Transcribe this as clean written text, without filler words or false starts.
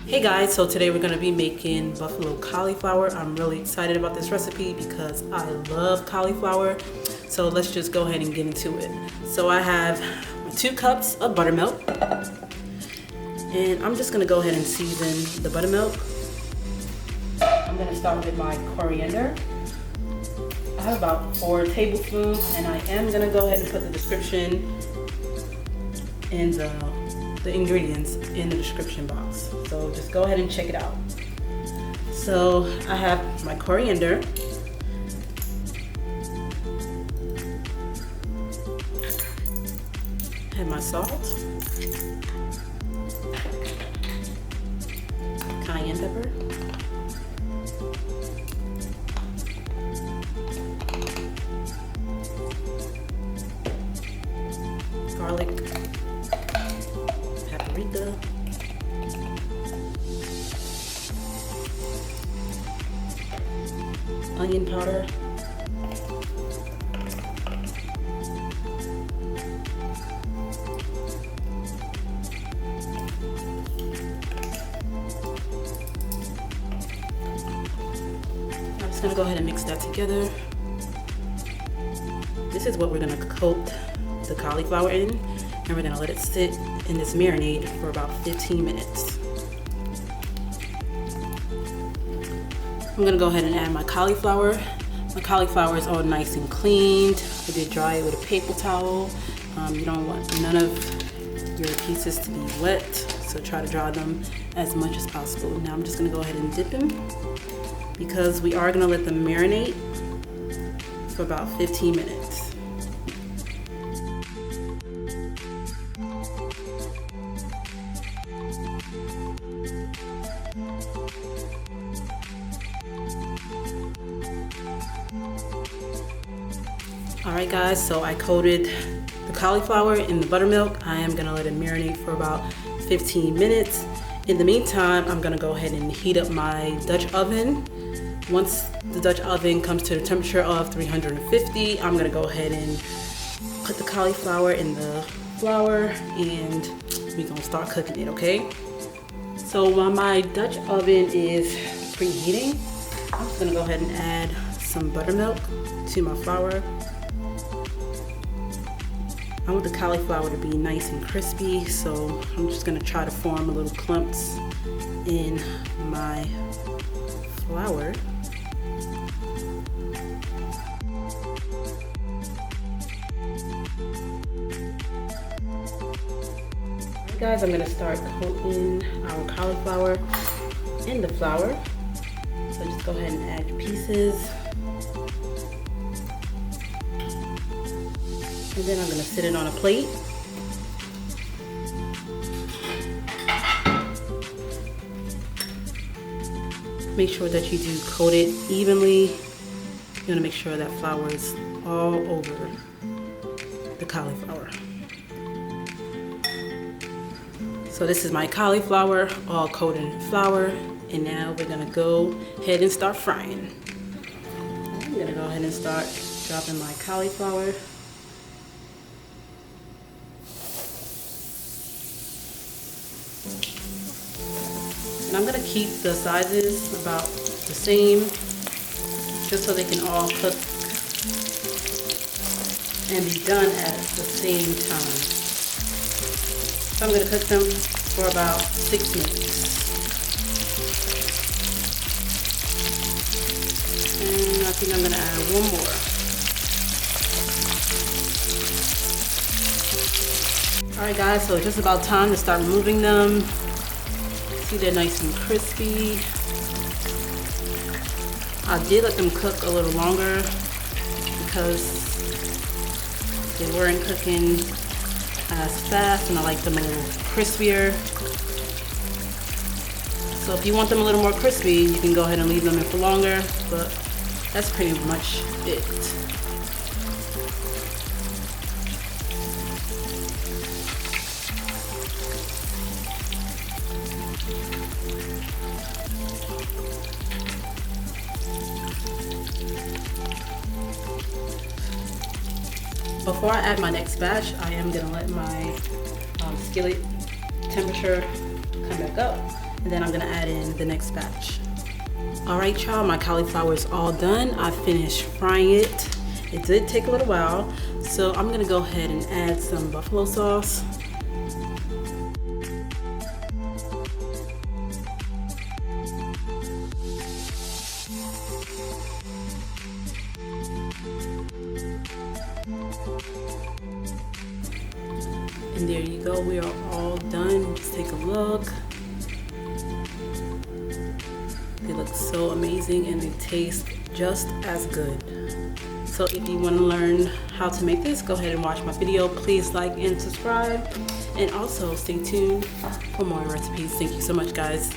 Hey guys, so today we're going to be making buffalo cauliflower. I'm really excited about this recipe because I love cauliflower. So let's just go ahead and get into it. So I have 2 cups of buttermilk, and I'm just going to go ahead and season the buttermilk. I'm going to start with my coriander. I have about 4 tablespoons, and I am going to go ahead and put the description and the ingredients in the description box. So just go ahead and check it out. So I have my coriander. I have my salt, cayenne pepper, garlic, paprika, onion powder, I'm just going to go ahead and mix that together. This is what we're going to coat the cauliflower in, and we're going to let it sit in this marinade for about 15 minutes. I'm going to go ahead and add my cauliflower. My cauliflower is all nice and cleaned. I did dry it with a paper towel. You don't want none of your pieces to be wet, so try to dry them as much as possible. Now I'm just going to go ahead and dip them because we are going to let them marinate for about 15 minutes. Alright guys, so I coated the cauliflower in the buttermilk. I am going to let it marinate for about 15 minutes. In the meantime, I'm going to go ahead and heat up my Dutch oven. Once the Dutch oven comes to the temperature of 350, I'm going to go ahead and put the cauliflower in the flour and we're going to start cooking it, okay? So while my Dutch oven is preheating, I'm just going to go ahead and add some buttermilk to my flour. I want the cauliflower to be nice and crispy, so I'm just going to try to form little clumps in my flour. Alright guys, I'm going to start coating our cauliflower in the flour. So just go ahead and add your pieces. And then I'm going to sit it on a plate. Make sure that you do coat it evenly. You want to make sure that flour is all over the cauliflower. So this is my cauliflower all coated in flour. And now we're going to go ahead and start frying. I'm going to go ahead and start dropping my cauliflower. And I'm going to keep the sizes about the same, just so they can all cook and be done at the same time. So I'm going to cook them for about 6 minutes. And I think I'm going to add one more. Alright guys, so it's just about time to start removing them. See, they're nice and crispy. I did let them cook a little longer because they weren't cooking as fast and I like them a little crispier. So if you want them a little more crispy, you can go ahead and leave them in for longer, but that's pretty much it. Before I add my next batch, I am going to let my skillet temperature come back up, and then I'm gonna add in the next batch. All right, y'all, my cauliflower is all done. I finished frying it. It did take a little while, so I'm gonna go ahead and add some buffalo sauce. And there you go, we are all done. Let's take a look. They look so amazing and they taste just as good. So if you want to learn how to make this, go ahead and watch my video. Please like and subscribe. And also stay tuned for more recipes. Thank you so much, guys.